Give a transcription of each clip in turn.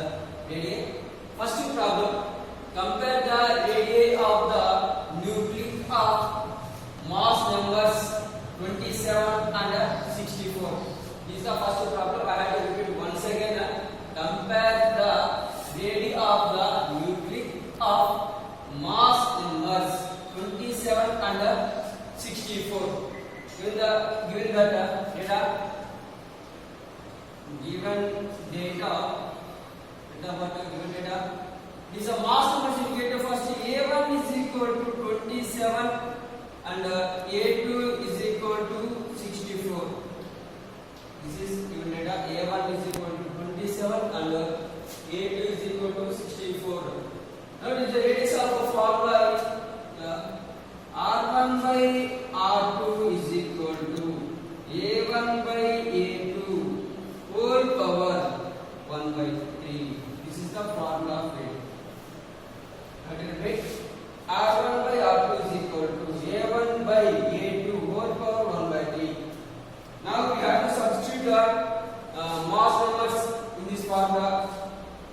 the radii. First problem, compare the radii of the nuclei of mass numbers 27 and 64. This is the first problem. I have to repeat once again. Compare the radii of the nuclei of mass numbers 27 and 64. Given that data, this is a mass numbers indicator. First, A1 is equal to 27 and A2 is equal to 64. This is given data. A1 is equal to 27 and A2 is equal to 64. Now, this is the radius of the formula. R1 by R2 is equal to A1 by A2 whole power 1 by 3. This is the formula of radius. R1 by R2 is equal to A1 by A2 whole power 1 by 3. Now we have to substitute the mass numbers in this formula.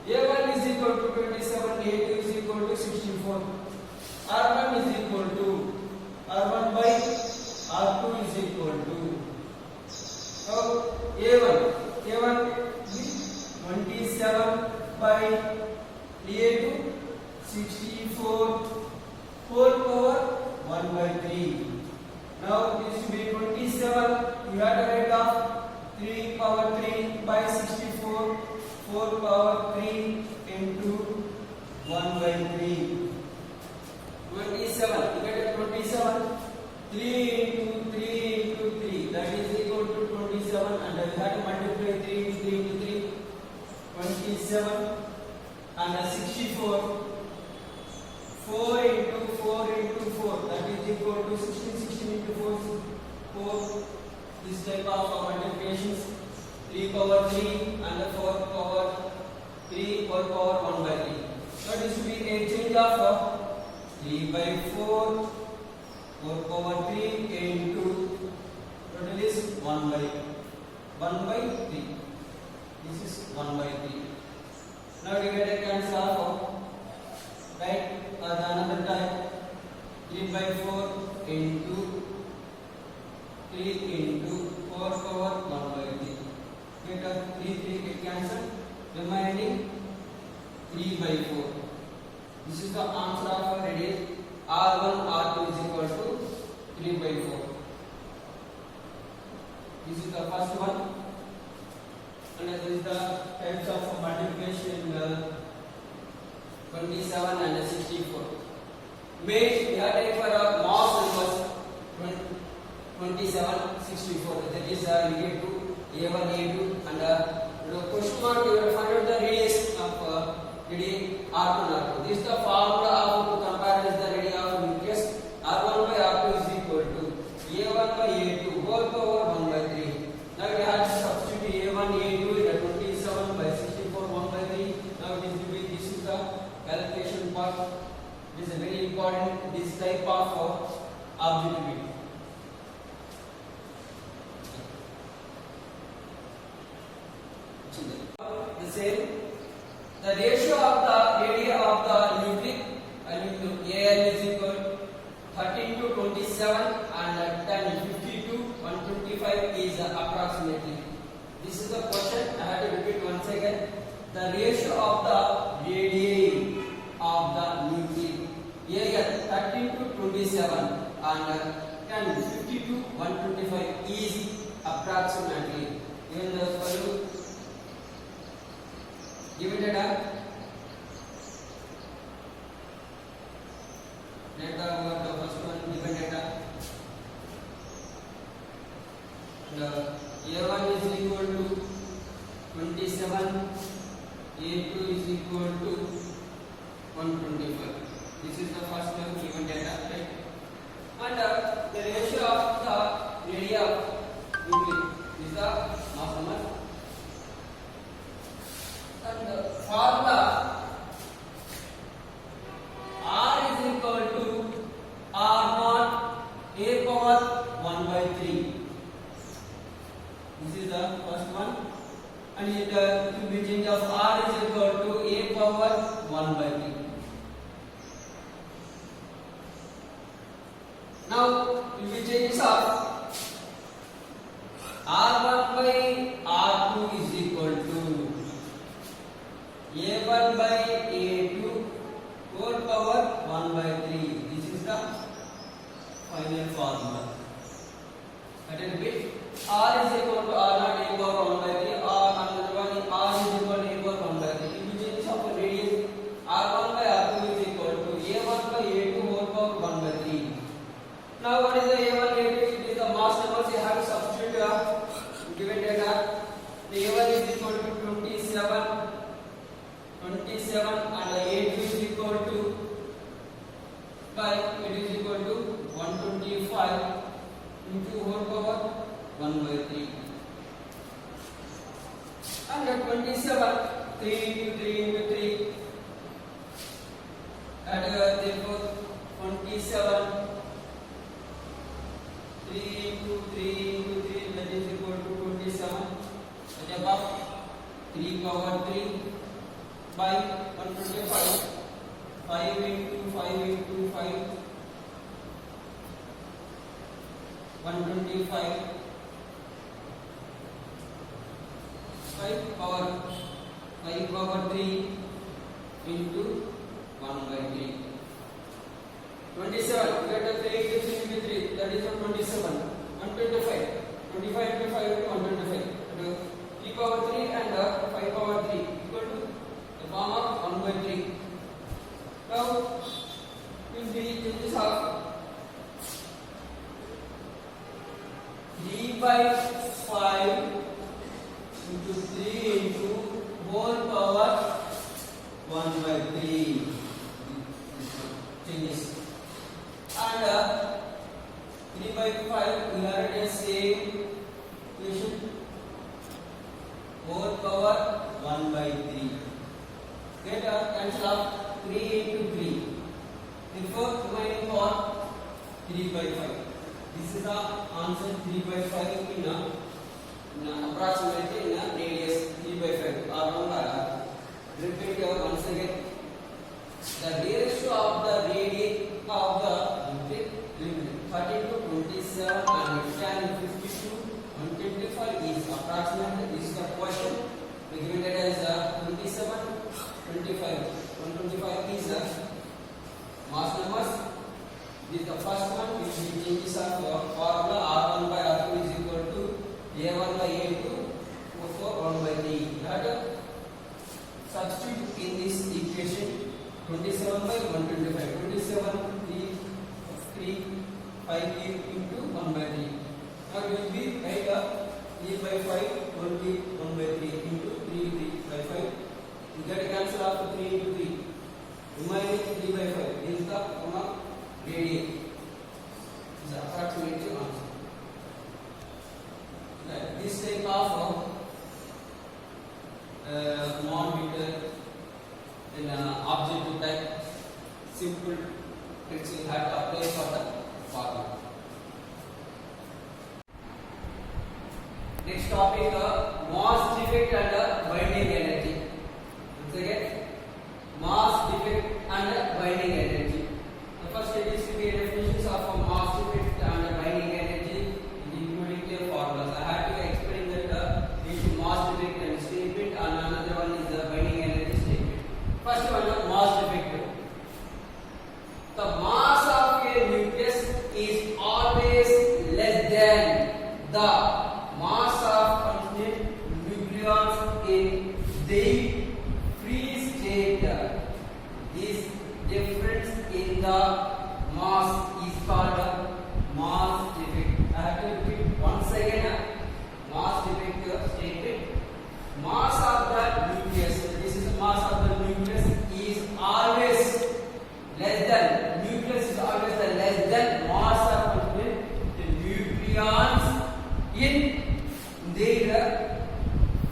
A1 is equal to 27, A2 is equal to 64. R1 is equal to R1 by R2 is equal to, now A1 is 27 by A2 64 whole power 1 by 3. Now this will be 27. You have to write off 3 power 3 by 64 4 power 3 into 1 by 3. 27. You get 27. 3 into 3 into 3. That is equal to 27. And you have to multiply 3 into 3 into 3. 27 and 64. 4 into 4 into 4. That is equal to 16. 16 into 4 is 4. This type of multiplications. 3 power 3 and 4 power 3 whole power 1 by 3. So this will be a change of 3 by 4 power 3 into total is 1 by 3. This is 1 by 3. Now we get a cancel off, right? Another type 3 by 4 into 3 into 4 power 1 by 3. Get a 3 get cancelled, remaining 3 by 4. This is the answer of radius. R1 R2 is equal to 3 by 4. This is the first one. And this is the types of multiplication 27 and 64. Made we have taken for a mass numbers 27, 64. That is you get to A1, A2 and the question mark you will find out the radius of radii R1 R2. This is the formula of to compare with the radii of nucleus. R1 by R2 is equal to A1 by A2 whole power 1 by 3. Now we have to substitute A1 A2 in the 27 by 64 1 by 3. Now this is the calculation part. This is very important, this type of objectivity. The same. The ratio of the radii of the nuclei AL is equal to 13 to 27 and 10 50 to 125 is approximately. This is the question. I have to repeat once again. The ratio of the radii of the nuclei AL 13 to 27 and 10 50 to 125 is approximately. Given the value. Given data, over the first one, given data, A1 is equal to 27, A2 is equal to 125. This is the first one given data, right? And the ratio of the radii of nuclei is the mass number. And the formula R is equal to R0 a power 1 by 3. This is the first one. And will be change of R is equal to A power 1 by 3. Now will be changes of R1 by R2 is equal to A1 by A2 whole power 1 by 3. This is the final formula. At a bit, R is equal to R naught A power 1 by 3. Another one is R is equal to A power 1 by 3. If you change of the radius, R1 by R2 is equal to A1 by A2 whole power 1 by 3. Now what is the A1, A2? It is the mass numbers. You have to substitute given data. The A1 is equal to 27, and the A2 is equal to 5. It is equal to 125 into whole power 1 by 3. And the 27, 3 into 3 into 3. And therefore 27. 3 into 3 into 3, that is equal to 27. That above 3 power 3 by 125. 5 into 5 into 5. 125. 5 power 3 into 1 by 3. 27, we get a 3 into 3 into 3, that is 27. 125. 25 into 5 into 125. 3 power 3 and 5 power 3 equal to the form of 1 by 3. Now, will be changes of 3 by 5 into 3 into whole power 1 by 3. Changes. And 3 by 5 we are at the same equation, whole power 1 by 3. Get a cancel of 3 into 3. Therefore remaining part 3 by 5. This is the answer. 3 by 5 in approximately in a radius 3 by 5. Around repeat once again. The ratio of the radius of the 30 to 27 and tan 52 125 is approximately. This is the question. We given it as 27, 25. 125 is mass numbers. This is the first one, which we changes of formula R1 by R2 is equal to A1 by A2 for 1 by 3. That substitute in this equation 27 by 125. 27 3 5 into 1 by 3. Now it will be right up 3 by 5 20 1 by 3 into 3 by 5. You get a cancel after 3 into 3. Remaining 3 by 5. This is the radius. This is approximate answer. This type of non-meter in objective type simple tricks you have to apply for the formula. Next topic, mass defect and binding energy. Once again, mass defect and binding energy. The first step is to be definitions of mass defect and binding energy, including their formulas. I have to explain that this mass defect and statement, and another one is the binding energy statement. First one, mass defect. The mass of a nucleus is always less than the mass of constant nucleons in the free state. This difference in the mass is called mass defect. I have to repeat once again. Mass defect statement. Mass of the nucleus. This is the mass of the nucleus is always less than. Nucleus is always the less than mass of the nucleons in their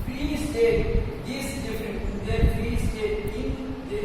free state. This difference in their free state in their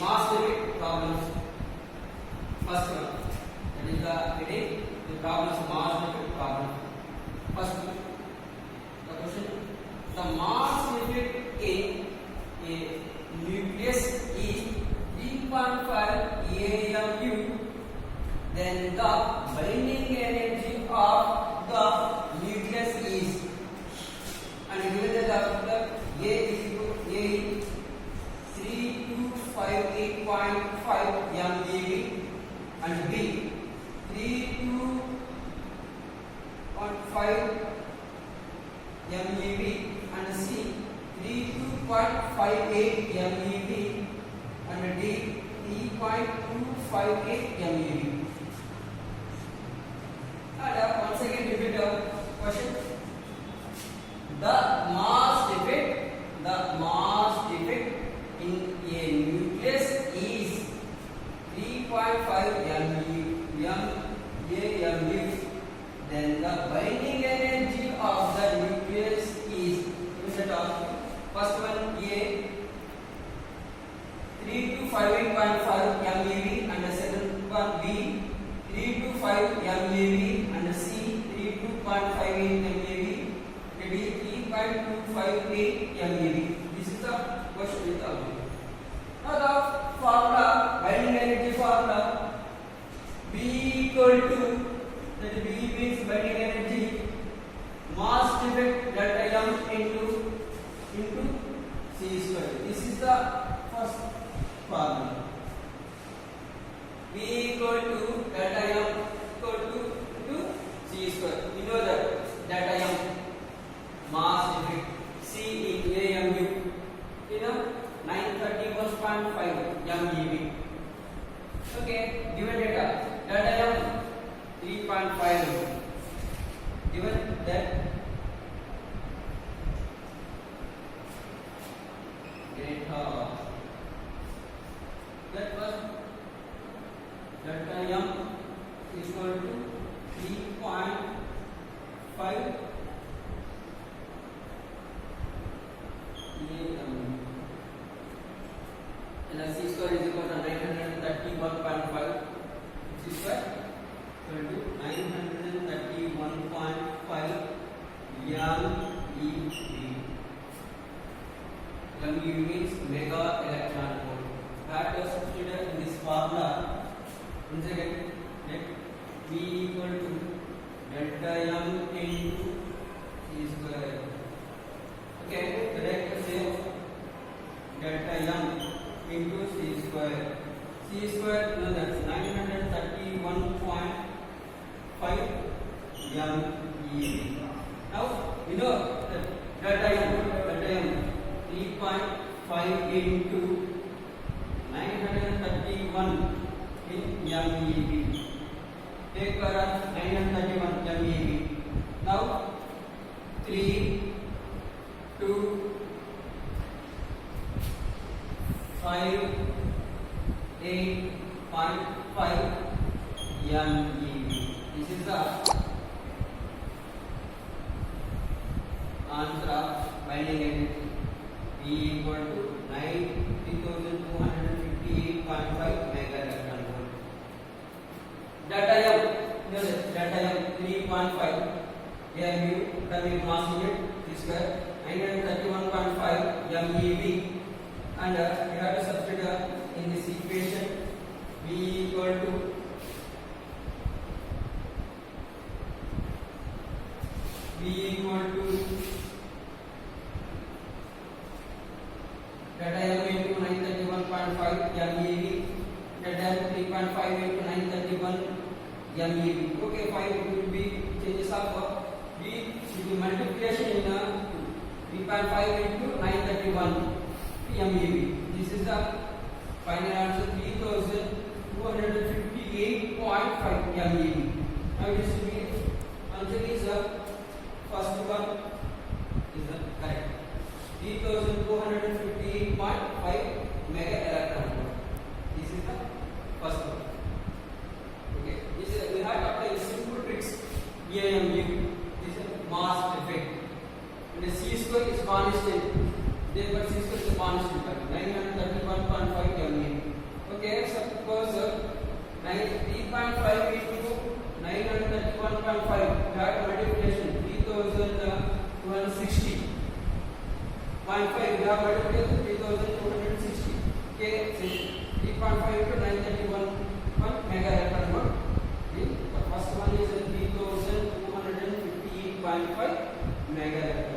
mass defect problems. First one, that is the heading, the problems mass defect problem. First one, the question, the mass defect in a nucleus is 3.5 AMU, then the binding energy of the nucleus is, and given that the A is equal to A 3258.5 MeV and B 32.5 MeV and C 32.58 MeV and D 3.258 MeV. And once again repeat the question. The mass defect in a nucleus is 3.5 MeV. Then the binding energy of the nucleus is, first one A 3258.5 MeV and the second one B 325 MeV and C 32.58 MeV and D 3.258 MeV. This is the question with the object. Now the formula, binding energy formula, B equal to, that B means binding energy, mass defect delta M into C square. This is the first formula. B equal to delta M equal to C square. We know that delta M mass defect, C in AMU, 931.5 MeV. Okay, given data delta M 3.5, given that that was delta M equal to 3.5 and C square is equal to 931.5. C square equal to 931.5 MeV. MeV means mega electron volt. That was substituted in this formula. Once again, let V equal to delta M into C square. Okay, correct. Say delta M into C square. C square, no, that's 931.5 MeV. Now we know that delta M 3.5 into 931 in MeV. Take care of 931 MeV. Now 3, 2, 5, 8.5 MeV. This is the answer of binding energy. V equal to 9258.5 mega electron volt. Delta M 3.5 AMU, atomic mass unit, this square 931.5 MeV, and we have to substitute in this equation. V equal to delta M into 931.5 MeV, delta M 3.5 into 931 MeV. Okay, 5 will be changes of V should be multiplication in 3.5 into 931 MeV. This is the final answer, 3258.5 MeV. Now this will be answer is first one is the correct. 3258.5 mega electron volt. This is the first one. Okay, this is we have applied simple tricks. AMU, this is mass effect. And the C square is constant. Therefore, C square is constant. 931.5 MeV. Okay, suppose 3.5 into 931.5. That multiplication 3260. 0.5 we have multiplied 3260. Okay, 3.5 into 931 megahertz convert. The first one is 3258.5 megahertz.